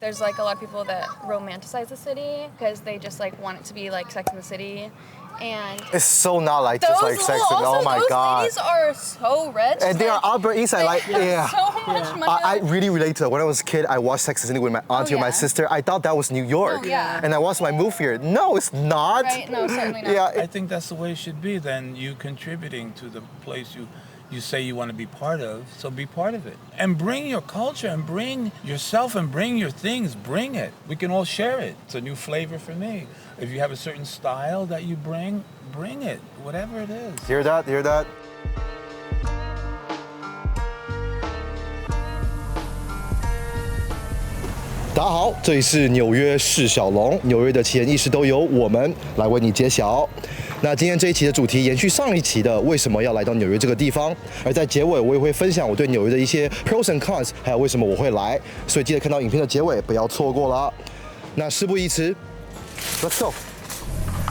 There's like a lot of people that romanticize the city because they just like want it to be like Sex in the City. And it's so not like just like Sex and oh my god. Those ladies are so rich. And they are Upper East Side, like yeah. So much money. I really relate to it. When I was a kid, I watched Sex and the City with my auntie and my sister. I thought that was New York. Oh, yeah. And I watched my move here. No, it's not. Right? No, certainly not. Yeah, I think that's the way it should be. Then you contributing to the place you say you want to be part of, so be part of it. And bring your culture and bring yourself and bring your things, bring it. We can all share it. It's a new flavor for me. If you have a certain style that you bring it, whatever it is. Hear that? Hear that? 大家好，这里是纽约事晓龙，纽约的奇人异事都由我们来为你揭晓。那今天这一期的主题延续上一期的为什么要来到纽约这个地方，而在结尾我也会分享我对纽约的一些 pros and cons， 还有为什么我会来，所以记得看到影片的结尾不要错过了。那事不宜迟 ，Let's go.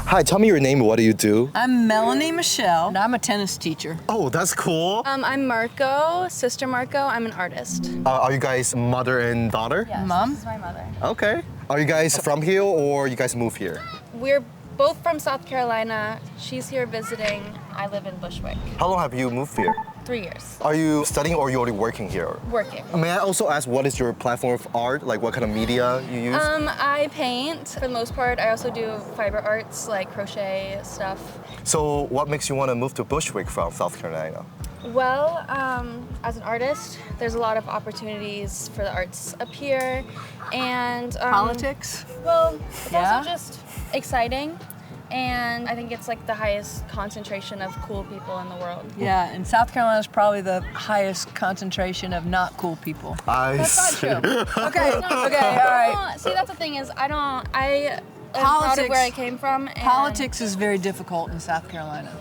Hi, tell me your name. What do you do? I'm Melanie Michelle, and I'm a tennis teacher. Oh, that's cool. I'm Marco, sister Marco. I'm an artist. Are you guys mother and daughter? Yes, Mom? This is my mother. Okay. Are you guys from here or you guys move here? We're both from South Carolina. She's here visiting. I live in Bushwick. How long have you moved here? 3 years. Are you studying or are you already working here? Working. May I also ask what is your platform of art? Like what kind of media you use? I paint for the most part. I also do fiber arts like crochet stuff. So what makes you want to move to Bushwick from South Carolina? Well, as an artist, there's a lot of opportunities for the arts up here, and Politics? Well, it's Yeah? also just exciting, and I think it's like the highest concentration of cool people in the world. Yeah, and South Carolina is probably the highest concentration of not cool people. I That's not see. true. Okay, okay, all right. See, that's the thing is, I am proud of where I came from. And Politics is very difficult in South Carolina.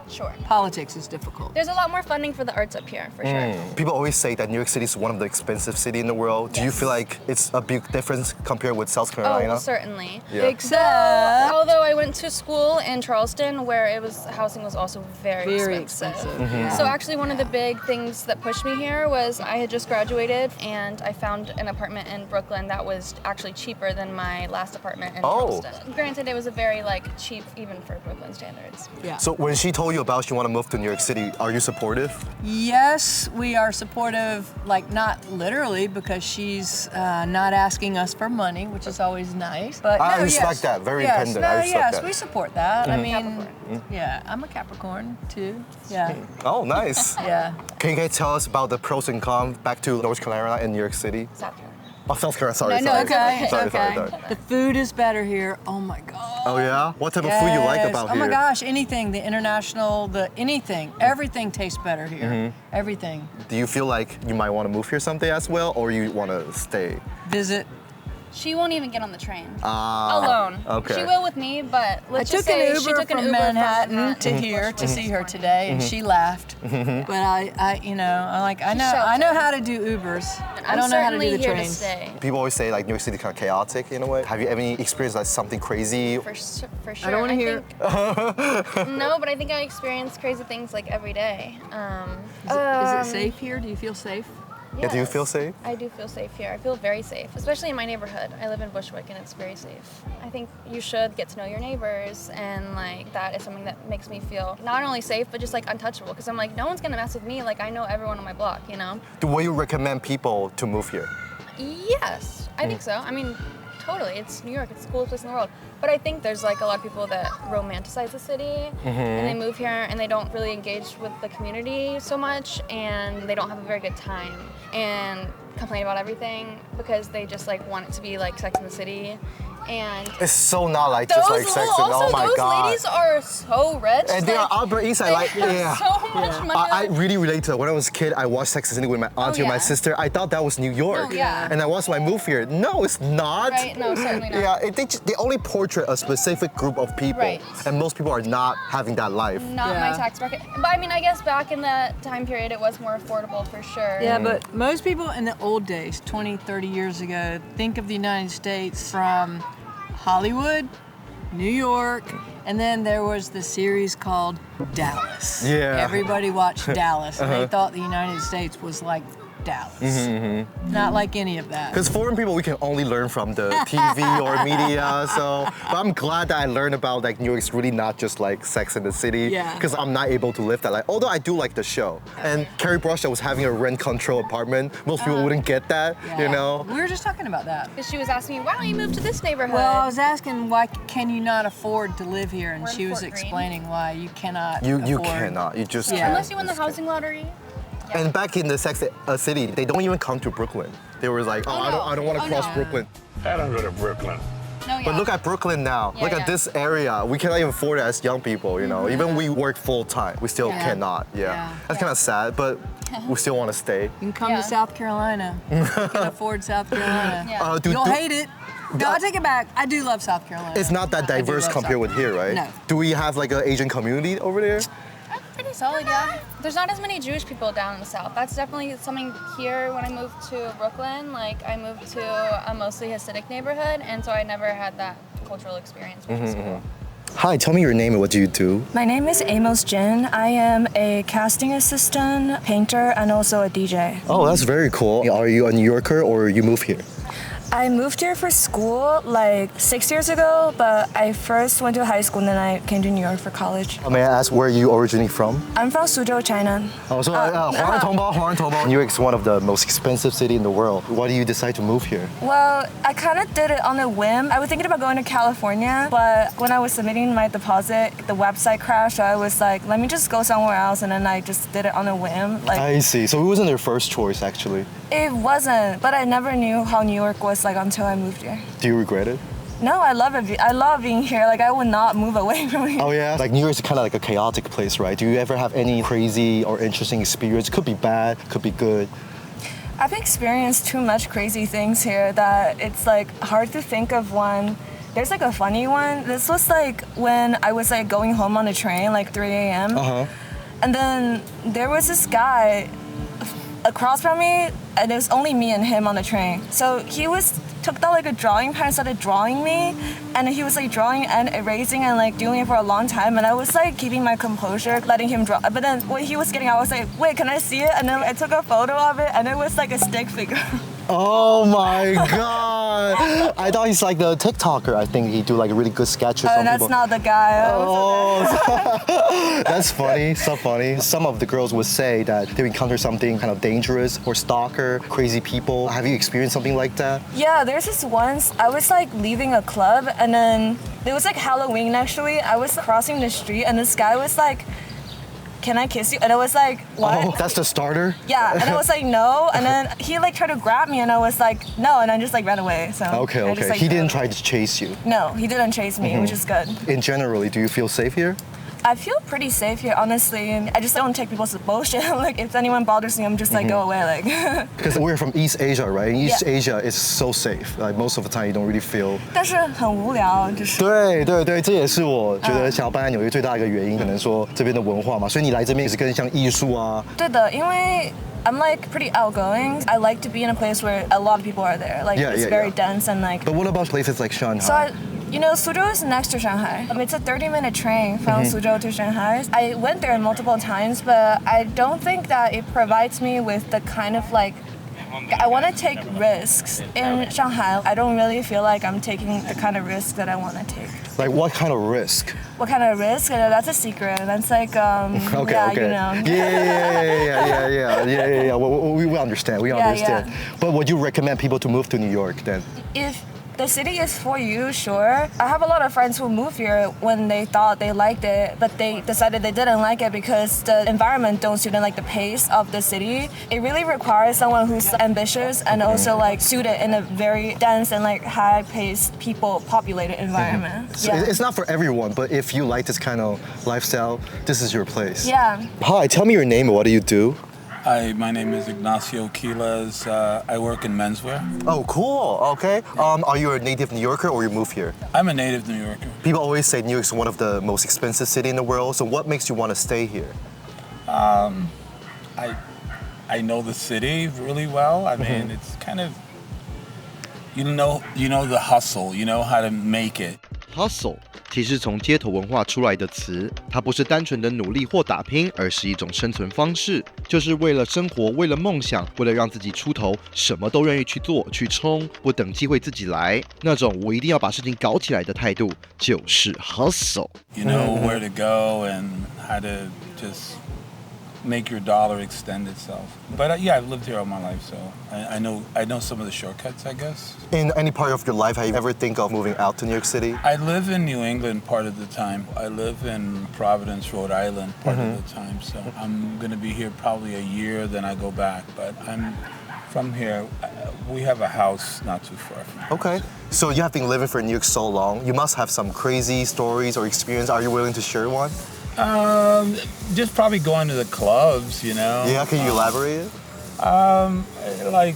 Sure. Politics is difficult. There's a lot more funding for the arts up here, for sure. People always say that New York City is one of the expensive cities in the world. Do you feel like it's a big difference compared with South Carolina? Oh, certainly. Yeah. Except Although I went to school in Charleston where housing was also very expensive. Yeah. So actually one of the big things that pushed me here was I had just graduated and I found an apartment in Brooklyn that was actually cheaper than my last apartment in Charleston. Granted, it was a very cheap even for Brooklyn standards. Yeah. So when she told you about she want to move to New York City, are you supportive? Yes, we are supportive, like not literally because she's not asking us for money, which is always nice. But I no, respect yes. that. Very yes, independent. No, I respect yes, that. we support that. I mean, Capricorn. yeah, I'm a Capricorn too. Yeah, Oh, nice. yeah. Can you guys tell us about the pros and cons back to North Carolina and New York City? South Carolina. Oh, South Carolina, sorry. No, sorry. Okay, Sorry, okay. sorry. The food is better here. Oh my God. Oh yeah? What type of food you like about Oh here? my gosh, anything, the international, the anything, everything tastes better here. Everything. Do you feel like you might want to move here someday as well, or you want to stay? Visit. She won't even get on the train alone. Okay. She will with me, but let's I just took say an she Uber took an from Uber Manhattan to Bushwick here to see her this morning. today, and she laughed. But I, you know, I'm like, I know how to do Ubers. I don't know how to do the I'm certainly here to trains. stay. People always say like New York City kind of chaotic in a way. Have you ever experienced like something crazy? For sure. I don't want to hear. No, but I think I experience crazy things like every day. Is it safe here? Do you feel safe? Yeah, do you Yes, feel safe? I do feel safe here. I feel very safe, especially in my neighborhood. I live in Bushwick and it's very safe. I think you should get to know your neighbors, and that is something that makes me feel not only safe but just untouchable, because I'm no one's gonna mess with me. I know everyone on my block, you know? Will you recommend people to move here? Yes, I think so. I mean, totally. It's New York. It's the coolest place in the world. But I think there's a lot of people that romanticize the city, and they move here and they don't really engage with the community so much, and they don't have a very good time and complain about everything because they just want it to be like Sex in the City. And It's so not like just like sex and oh my those god. ladies are so rich. And they are Upper East Side, like yeah. So much money. I really relate to it. When I was a kid, I watched Sex and the City with my auntie and my yeah. sister. I thought that was New York. Oh, yeah. And I watched my move here. No, it's not. Right? No, certainly not. Yeah, they only portray a specific group of people. Right. And most people are not having that life. Not my tax bracket. But I mean, I guess back in that time period, it was more affordable for sure. Yeah, but most people in the old days, 20, 30 years ago, think of the United States from Hollywood, New York, and then there was the series called Dallas. Yeah. Everybody watched Dallas, and they thought the United States was like Dallas. Not like any of that. Because foreign people, we can only learn from the TV or media. So, but I'm glad that I learned about like New York's really not just like Sex in the City. Yeah. Because I'm not able to live that. Like, although I do like the show. And Carrie Bradshaw was having a rent control apartment. Most people wouldn't get that, you know. We were just talking about that. Because she was asking me, why don't you move to this neighborhood? Well, I was asking why can you not afford to live here, and We're in she was Fort Greene. explaining why you cannot. You afford. cannot. You just Yeah. can't. Unless you win the housing lottery. And back in the Sex City, they don't even come to Brooklyn. They were like, Oh, I no. don't want to Oh, cross no. Brooklyn. I don't go to Brooklyn. No, yeah. But look at Brooklyn now. Yeah, look at yeah. this area. We cannot even afford it as young people, you know. Even we work full time, we still Yeah. cannot. Yeah. Yeah. That's kind of sad, but we still want to stay. You can come Yeah. to South Carolina. You can afford South Carolina. Yeah. You'll hate it. No, I take it back. I do love South Carolina. It's not that I do diverse love compared South with here, right? No. Do we have like an Asian community over there? Pretty solid, yeah. There's not as many Jewish people down in the South. That's definitely something here when I moved to Brooklyn. Like, I moved to a mostly Hasidic neighborhood, and so I never had that cultural experience, which is cool. Hi, tell me your name and what do you do? My name is Amos Jin. I am a casting assistant, painter, and also a DJ. Oh, that's very cool. Are you a New Yorker or you moved here? I moved here for school like 6 years ago, but I first went to high school and then I came to New York for college. May I ask where you originally from? I'm from Suzhou, China. Oh, so New York is one of the most expensive city in the world. Why do you decide to move here? Well, I kind of did it on a whim. I was thinking about going to California, but when I was submitting my deposit, the website crashed. So I was like, let me just go somewhere else, and then I just did it on a whim. Like, I see. So it wasn't your first choice, actually. it wasn't, but I never knew how New York was like until I moved here. Do you regret it? No, I love it. I love being here. Like, I would not move away from here. Oh yeah? Like New York is kind of like a chaotic place, right? Do you ever have any crazy or interesting experience? Could be bad, could be good. I've experienced too much crazy things here that it's like hard to think of one. There's like a funny one. This was like when I was like going home on the train, like 3 a.m. And then there was this guy across from me, and it was only me and him on the train. So he took out like a drawing pad and started drawing me, and he was like drawing and erasing and like doing it for a long time, and I was like keeping my composure, letting him draw. But then when he was getting out, I was like, wait, can I see it? And then I took a photo of it, and it was like a stick figure. Oh my god! I thought he's like the TikToker. I think he do like really good sketches. Oh, that's not the guy. Oh, that's funny. So funny. Some of the girls would say that they encounter something kind of dangerous or stalker, crazy people. Have you experienced something like that? Yeah, there's this once, I was like leaving a club, and then it was like Halloween actually. I was crossing the street, and this guy was like, can I kiss you? And I was like, what? Oh, that's the starter? Yeah, and I was like, no. And then he like tried to grab me, and I was like, no. And I just like ran away. So Okay, I okay. just, like, He didn't ran away. try to chase you. No, he didn't chase me, which is good. In generally, do you feel safe here? I feel pretty safe here, honestly, and I just don't take people's bullshit. Like, if anyone bothers me, I'm just like, go away, like. Because we're from East Asia, right? And East Yeah. Asia is so safe. Like most of the time, you don't really feel. 但是很无聊，就是。对对对，这也是我觉得想要搬来纽约最大的一个原因，可能说这边的文化嘛，所以你来这边也是跟像艺术啊。对的，因为 I'm like pretty outgoing. I like to be in a place where a lot of people are there. Like, it's very dense and like. But what about places like Shanghai? So you know, Suzhou is next to Shanghai. It's a 30-minute train from Suzhou to Shanghai. I went there multiple times, but I don't think that it provides me with the kind of like, I want to take risks. In Shanghai, I don't really feel like I'm taking the kind of risk that I want to take. Like what kind of risk? What kind of risk? That's a secret. That's like, Okay, yeah, okay. you know. Yeah. We understand. We understand. Yeah. But would you recommend people to move to New York then? If the city is for you, sure. I have a lot of friends who moved here when they thought they liked it, but they decided they didn't like it because the environment don't suit like the pace of the city. It really requires someone who's ambitious and also like suited in a very dense and like high-paced, people-populated environment. So it's not for everyone, but if you like this kind of lifestyle, this is your place. Yeah. Hi, tell me your name and what do you do? Hi, my name is Ignacio Quiles. I work in menswear. Oh, cool. Okay. Are you a native New Yorker or you moved here? I'm a native New Yorker. People always say New York is one of the most expensive cities in the world. So what makes you want to stay here? I know the city really well. I mean, it's kind of, you know the hustle. You know how to make it. Hustle. 其实从街头文化出来的词，它不是单纯的努力或打拼，而是一种生存方式，就是为了生活，为了梦想，为了让自己出头，什么都愿意去做，去冲，不等机会自己来，那种我一定要把事情搞起来的态度，就是 hustle。 You know where to go and how to just make your dollar extend itself. But yeah, I've lived here all my life, so I know some of the shortcuts, I guess. In any part of your life, have you ever think of moving out to New York City? I live in New England part of the time. I live in Providence, Rhode Island part of the time, so I'm going to be here probably a year, then I go back. But I'm from here. We have a house not too far from here. Okay. So you have been living for New York so long. You must have some crazy stories or experience. Are you willing to share one? Just probably going to the clubs, you know. Yeah, can you elaborate? Like,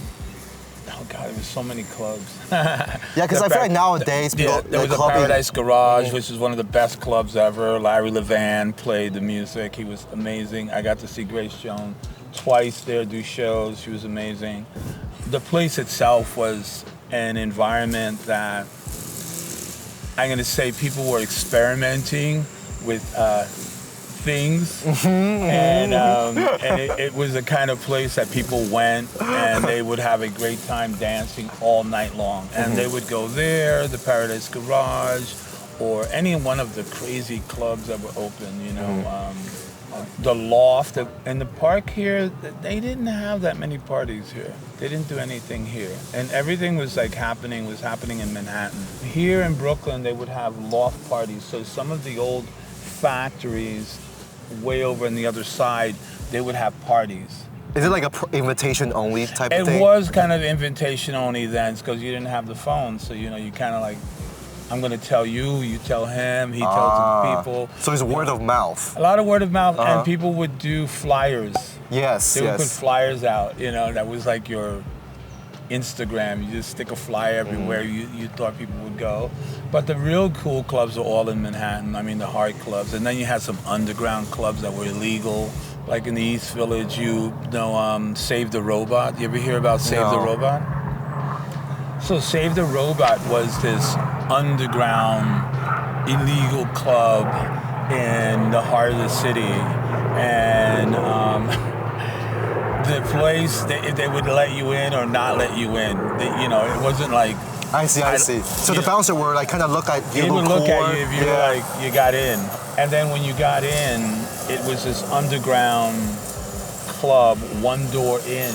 oh God, there was so many clubs. Yeah, because I feel like nowadays people, there was a Paradise Garage, which is one of the best clubs ever. Larry Levan played the music. He was amazing. I got to see Grace Jones twice there do shows. She was amazing. The place itself was an environment that I'm going to say people were experimenting with things, and it was the kind of place that people went and they would have a great time dancing all night long. And they would go there, the Paradise Garage, or any one of the crazy clubs that were open, you know. The Loft in the park here, they didn't have that many parties here. They didn't do anything here, and everything was happening in Manhattan. Here in Brooklyn, they would have loft parties. So some of the old factories way over on the other side, they would have parties. Is it like a invitation only type of thing? It was kind of invitation only then, because you didn't have the phone. So, you know, you kind of like, I'm going to tell you, you tell him, he tells the people. So it's word of mouth. A lot of word of mouth, and people would do flyers. Yes, They would put flyers out, you know, that was like your Instagram. You just stick a flyer everywhere you thought people would go. But the real cool clubs are all in Manhattan. I mean, the hard clubs. And then you had some underground clubs that were illegal. Like in the East Village, you know, Save the Robot. You ever hear about Save the Robot? So Save the Robot was this underground illegal club in the heart of the city. And the place, they would let you in or not let you in. You know, it wasn't like... I see. So the bouncer would like kind of look at you. He would look at you if you were like, you got in. And then when you got in, it was this underground club, one door in,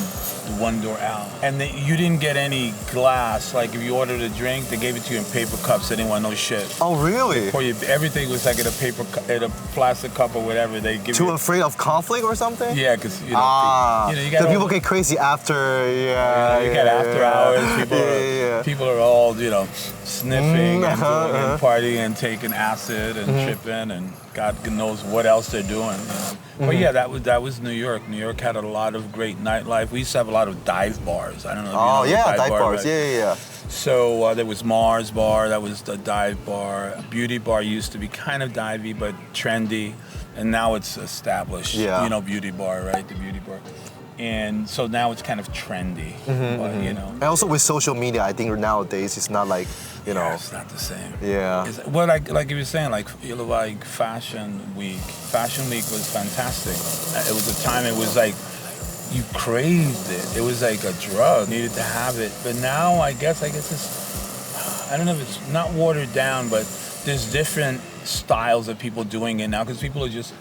one door out. And you didn't get any glass. Like if you ordered a drink, they gave it to you in paper cups. They didn't want no shit. Oh, really? Or everything was like in a plastic cup or whatever. They give Too afraid of conflict or something? Yeah, because you know, you got the people get crazy after. You got after hours. People are all, you know, sniffing and partying and taking acid and tripping and God knows what else they're doing. You know? But yeah, that was New York. New York had a lot of great nightlife. We used to have a lot of dive bars. I don't know if you know dive bars. Right? Yeah. So there was Mars Bar, that was the dive bar. Beauty Bar used to be kind of divey but trendy, and now it's established. Yeah. You know Beauty Bar, right? The Beauty Bar. And so now it's kind of trendy, but, you know. And also with social media, I think nowadays it's not like, you know. It's not the same. Yeah. Well, like you were saying, like Fashion Week. Fashion Week was fantastic. It was a time, it was like, you craved it. It was like a drug. You needed to have it. But now, I guess it's, I don't know if it's not watered down, but there's different styles of people doing it now because people are just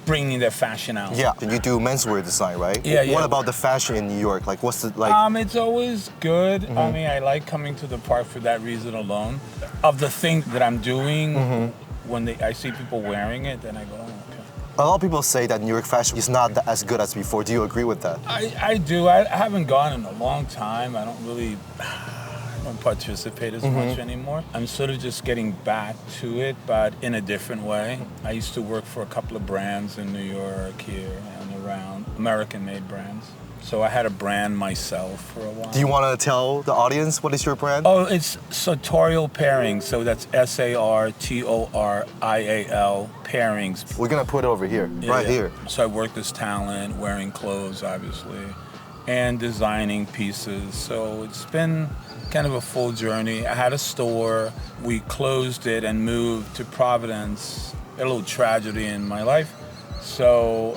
bringing their fashion out. Yeah, you do menswear design, right? Yeah. What about the fashion in New York? Like, what's the like? It's always good. I mean, I like coming to the park for that reason alone. Of the thing that I'm doing, when I see people wearing it, then I go, oh, okay. A lot of people say that New York fashion is not as good as before. Do you agree with that? I do. I haven't gone in a long time. I don't participate as much anymore. I'm sort of just getting back to it, but in a different way. I used to work for a couple of brands in New York, here, and around, American-made brands. So I had a brand myself for a while. Do you want to tell the audience what is your brand? Oh, it's Sartorial Pairings. So that's Sartorial Pairings. We're going to put it over here, here. So I worked as talent, wearing clothes, obviously. and designing pieces. So it's been kind of a full journey. I had a store. We closed it and moved to Providence. A little tragedy in my life. So,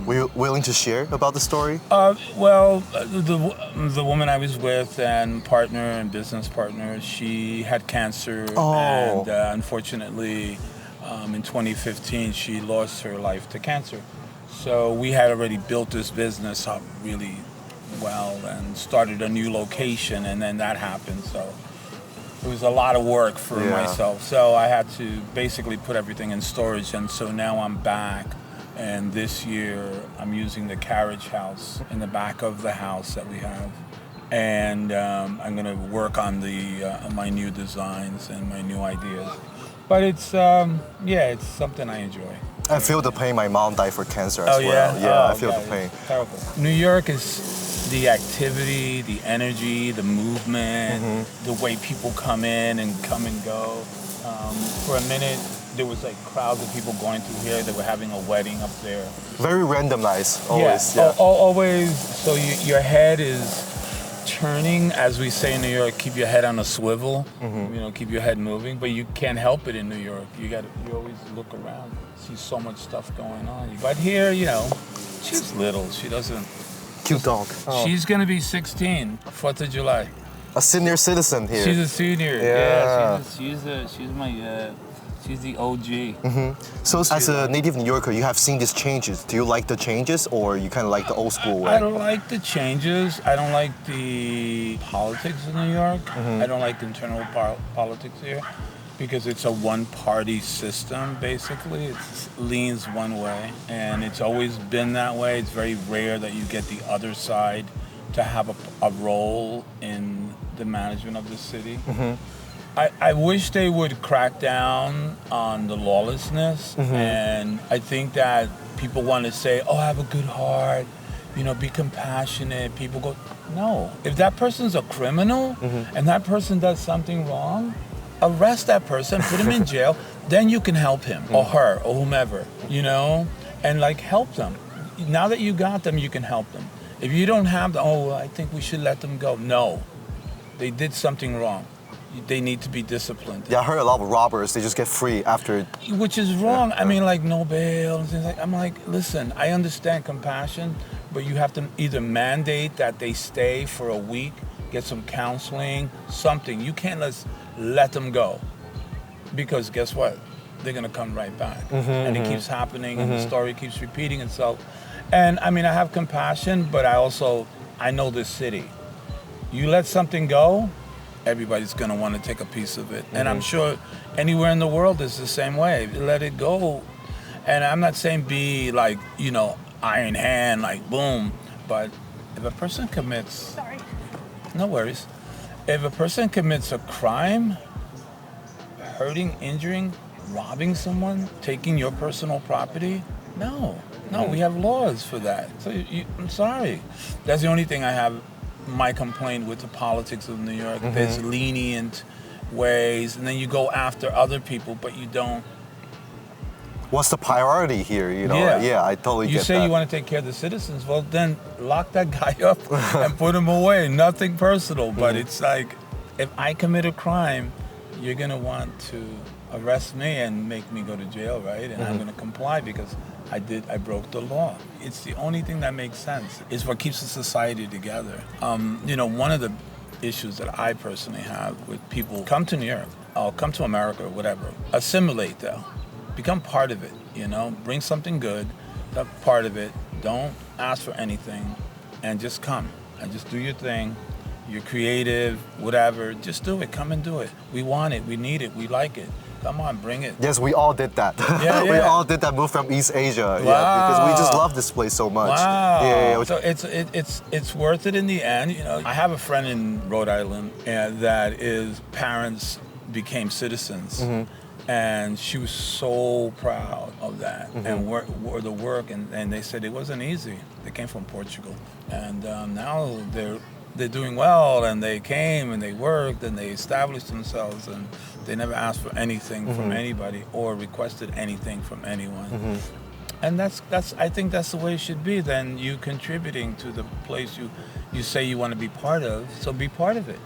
were you willing to share about the story? Well, the woman I was with and partner and business partner, she had cancer, and unfortunately, in 2015, she lost her life to cancer. So we had already built this business up really well and started a new location, and then that happened. So it was a lot of work for myself. So I had to basically put everything in storage, and so now I'm back. And this year, I'm using the carriage house in the back of the house that we have. And I'm going to work on my new designs and my new ideas. But it's, it's something I enjoy. I feel the pain. My mom died for cancer as well. Yeah, I feel the pain. Terrible. New York is the activity, the energy, the movement, the way people come in and come and go. For a minute, there was like crowds of people going through here. They were having a wedding up there. Very randomized, always. Always. So your head is turning, as we say in New York. Keep your head on a swivel. Keep your head moving. But you can't help it in New York. You always look around, see so much stuff going on. But here, she's little. She doesn't. Cute dog. She's gonna be 16, 4th of July. A senior citizen here. She's a senior. Yeah. She's the OG. So as a native New Yorker, you have seen these changes. Do you like the changes, or you kind of like the old school way? I don't like the changes. I don't like the politics in New York. I don't like internal politics here because it's a one-party system, basically. It leans one way, and it's always been that way. It's very rare that you get the other side to have a role in the management of the city. I wish they would crack down on the lawlessness, and I think that people want to say, oh, have a good heart, be compassionate. People go, no. If that person's a criminal and that person does something wrong, arrest that person, put him in jail, then you can help him or her or whomever, and help them. Now that you got them, you can help them. If you don't have them, I think we should let them go. No, they did something wrong. They need to be disciplined. Yeah, I heard a lot of robbers, they just get free after. Which is wrong. I mean, no bail and things I'm like, listen, I understand compassion, but you have to either mandate that they stay for a week, get some counseling, something. You can't let them go. Because guess what? They're going to come right back. And it keeps happening, and the story keeps repeating itself. And I mean, I have compassion, but I know this city. You let something go, everybody's going to want to take a piece of it. And I'm sure anywhere in the world is the same way. Let it go. And I'm not saying be iron hand, boom. But if a person commits... No worries. If a person commits a crime, hurting, injuring, robbing someone, taking your personal property, no, we have laws for that. So I'm sorry. That's the only thing I have my complaint with the politics of New York. There's lenient ways, and then you go after other people, but you don't. What's the priority here? Yeah, I totally get that. You say you want to take care of the citizens, well then lock that guy up and put him away. Nothing personal, but it's if I commit a crime, you're gonna want to arrest me and make me go to jail, right? And I'm gonna comply because I broke the law. It's the only thing that makes sense. It's what keeps the society together. One of the issues that I personally have with people come to New York, come to America or whatever, assimilate though. Become part of it, bring something good, that's part of it. Don't ask for anything and just come and just do your thing. You're creative, whatever, just do it, come and do it. We want it, we need it, we like it. Come on, bring it. Yes, we all did that. Yeah. We all did that move from East Asia. Wow. Yeah, because we just love this place so much. Wow. Yeah. So it's worth it in the end. I have a friend in Rhode Island that his parents became citizens. And she was so proud of that and the work. And they said it wasn't easy. They came from Portugal. And now they're doing well, and they came and they worked and they established themselves, and they never asked for anything from anybody or requested anything from anyone. And I think that's the way it should be. Then you contributing to the place you say you want to be part of, so be part of it.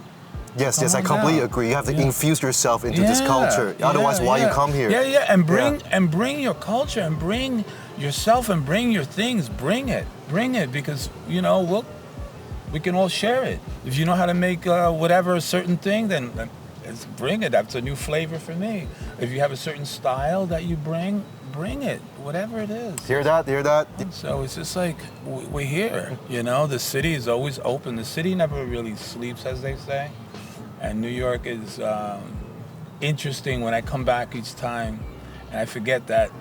Yes, I completely agree. You have to infuse yourself into this culture. Otherwise, why you come here? Yeah, and bring your culture and bring yourself and bring your things. Bring it because we can all share it. If you know how to make whatever a certain thing, then bring it. That's a new flavor for me. If you have a certain style that you bring it, whatever it is. Hear that? So it's just like we're here. The city is always open. The city never really sleeps, as they say. And New York is interesting when I come back each time, and I forget that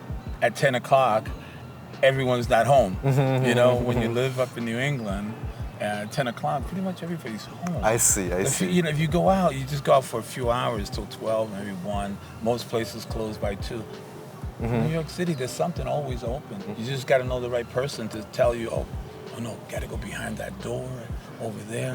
at 10 o'clock, everyone's not home. When you live up in New England, at 10 o'clock, pretty much everybody's home. I see. If you go out, you just go out for a few hours till 12, maybe 1. Most places close by 2. New York City, there's something always open. You just got to know the right person to tell you, oh no, got to go behind that door over there.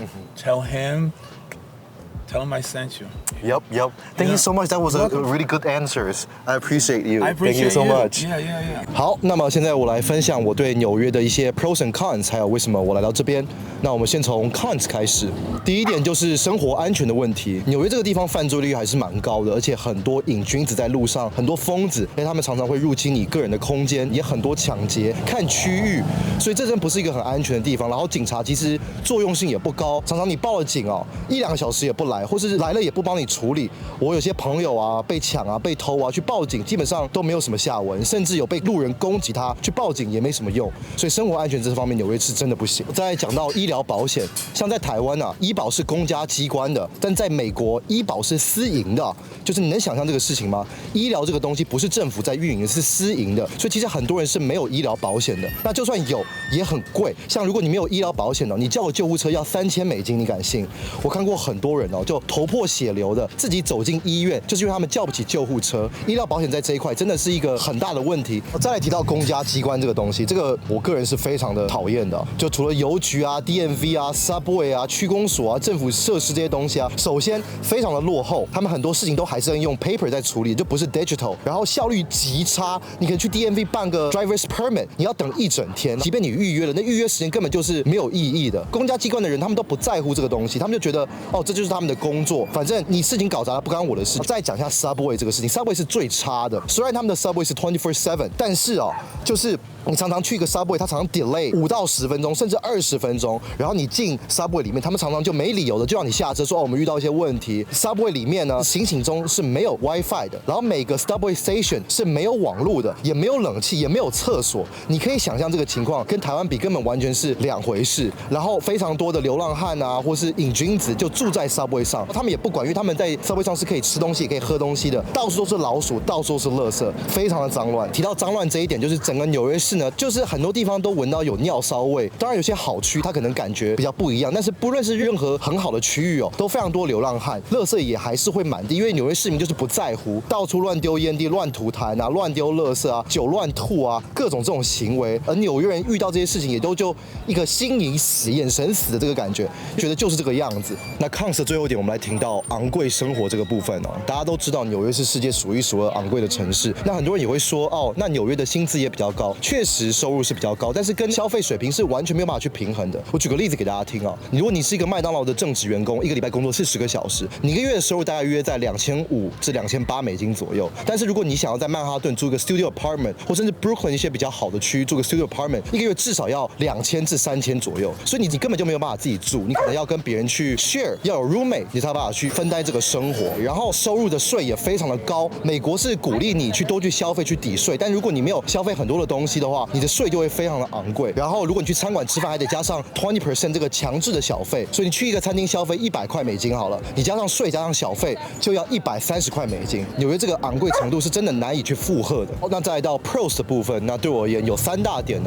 Tell him I sent you. Yep. Thank you so much. That was a really good answers. I appreciate you. I appreciate Thank you so much. Yeah. 好，那么现在我来分享我对纽约的一些 pros and cons， 还有为什么我来到这边。那我们先从 cons 开始。第一点就是生活安全的问题。纽约这个地方犯罪率还是蛮高的，而且很多瘾君子在路上，很多疯子，他们常常会入侵你个人的空间，也很多抢劫、看区域，所以这真不是一个很安全的地方。然后警察其实作用性也不高，常常你报了警1-2个小时也不来，或是来了也不帮你处理。我有些朋友被抢被偷去报警，基本上都没有什么下文，甚至有被路人攻击他，去报警也没什么用。所以生活安全这方面，纽约是真的不行。再讲到医疗保险，像在台湾医保是公家机关的，但在美国医保是私营的，就是你能想象这个事情吗？医疗这个东西不是政府在运营，是私营的，所以其实很多人是没有医疗保险的。那就算有，也很贵。像如果你没有医疗保险你叫个救护车要$3000，你敢信？我看过很多人就头破血流的自己走进医院，就是因为他们叫不起救护车。医疗保险在这一块真的是一个很大的问题。再来提到公家机关这个东西，这个我个人是非常的讨厌的。就除了邮局DMV Subway 区公所政府设施这些东西首先非常的落后，他们很多事情都还是要用 paper 在处理，就不是 digital， 然后效率极差。你可以去 DMV 办个 driver's permit， 你要等一整天，即便你预约了，那预约时间根本就是没有意义的。公家机关的人他们都不在乎这个东西，他们就觉得这就是他们的工作，反正你事情搞砸了不干我的事。再讲一下 Subway 这个事情 ，Subway 是最差的。虽然他们的 Subway 是 24/7， 但是就是你常常去一个 Subway， 它常常 delay 5到10分钟，甚至20分钟。然后你进 Subway 里面，他们常常就没理由的就让你下车，说我们遇到一些问题。Subway 里面呢，行驶中是没有 WiFi 的，然后每个 Subway station 是没有网络的，也没有冷气，也没有厕所。你可以想象这个情况跟台湾比，根本完全是两回事。然后非常多的流浪汉或是瘾君子就住在 Subway 上，他们也不管，因为他们在 Subway 上是可以吃东西，也可以喝东西的，到处都是老鼠，到处都是垃圾，非常的脏乱。提到脏乱这一点，就是整个纽约市呢，就是很多地方都闻到有尿骚味。当然有些好区它可能感觉比较不一样，但是不论是任何很好的区域都非常多流浪汉，垃圾也还是会满地，因为纽约市民就是不在乎，到处乱丢烟蒂、乱吐痰乱丢垃圾酒乱吐各种这种行为。而纽约人遇到这些事情，也都就一个心已死、眼神死的这个感觉，觉得就是这个样子。那 cons 的最后一点，我们来听到昂贵生活这个部分大家都知道纽约是世界数一数二昂贵的城市，那很多人也会说那纽约的薪资也比较高，确实收入是比较高，但是跟消费水平是完全没有办法去平衡的。我举个例子给大家听如果你是一个麦当劳的正职员工，一个礼拜工作40个小时，你一个月的收入大概约在$2500至$2800左右。但是如果你想要在曼哈顿租一个 studio apartment， 或甚至 Brooklyn 一些比较好的区域租个 studio apartment， 一个月至少要$2000至$3000左右，所以你根本就没有办法自己住，你可能要跟别人去 share， 要有 roommate， 你才有办法去分担这个生活。然后收入的税也非常的高，美国是鼓励你去多去消费去抵税，但如果你没有消费很多的东西的话，你的税就会非常的昂贵。然后如果你去餐馆吃饭，还得加上 20% 这个强制的小费，所以你去一个餐厅消费$100好了，你加上税加上小费就要$130。纽约这个昂贵程度是真的难以去负荷的。那再来到 pros 的部分，那对我而言有3大点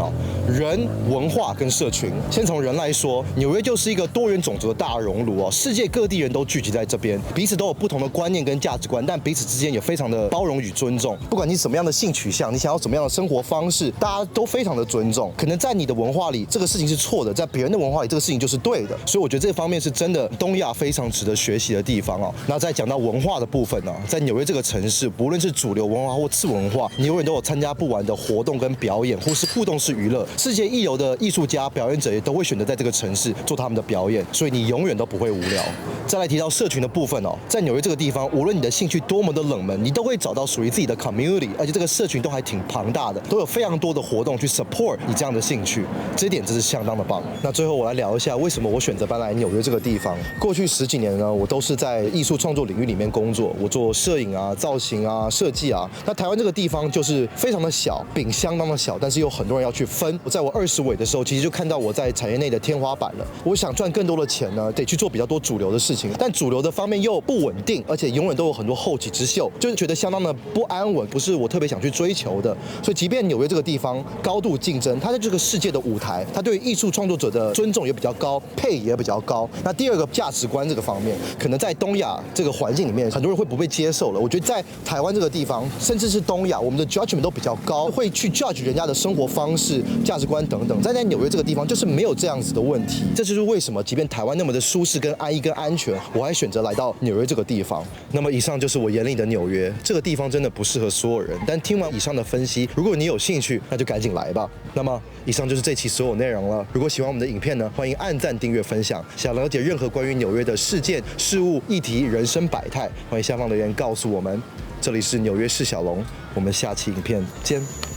人、文化跟社群。先从人来说，纽约就是一个多元种族的大熔炉世界各地人都聚集在这边，彼此都有不同的观念跟价值观，但彼此之间也非常的包容与尊重。不管你什么样的性取向，你想要什么样的生活方式，大家大家都非常的尊重。可能在你的文化里，这个事情是错的；在别人的文化里，这个事情就是对的。所以我觉得这方面是真的东亚非常值得学习的地方哦。那再讲到文化的部分呢，在纽约这个城市，不论是主流文化或次文化，你永远都有参加不完的活动跟表演，或是互动式娱乐。世界一流的艺术家、表演者也都会选择在这个城市做他们的表演，所以你永远都不会无聊。再来提到社群的部分哦，在纽约这个地方，无论你的兴趣多么的冷门，你都会找到属于自己的 community， 而且这个社群都还挺庞大的，都有非常多的活动去 support 你这样的兴趣，这一点真是相当的棒。那最后我来聊一下为什么我选择搬来纽约这个地方。过去10几年呢，我都是在艺术创作领域里面工作，我做摄影啊、造型啊、设计啊。那台湾这个地方就是非常的小，饼相当的小，但是有很多人要去分。在我20尾的时候，其实就看到我在产业内的天花板了。我想赚更多的钱呢，得去做比较多主流的事情，但主流的方面又不稳定，而且永远都有很多后起之秀，就是觉得相当的不安稳，不是我特别想去追求的。所以即便纽约这个地方高度竞争，它在这个世界的舞台，它对艺术创作者的尊重也比较高，配也比较高。那第二个价值观这个方面，可能在东亚这个环境里面，很多人会不被接受了。我觉得在台湾这个地方，甚至是东亚，我们的 judgment 都比较高，会去 judge 人家的生活方式、价值观等等。在纽约这个地方，就是没有这样子的问题。这就是为什么，即便台湾那么的舒适、跟安逸、跟安全，我还选择来到纽约这个地方。那么以上就是我眼里的纽约。这个地方真的不适合所有人，但听完以上的分析，如果你有兴趣，那就赶紧来吧。那么以上就是这期所有内容了。如果喜欢我们的影片呢，欢迎按赞、订阅、分享。想了解任何关于纽约的事件、事物、议题、人生百态，欢迎下方留言告诉我们。这里是纽约市小龙，我们下期影片见。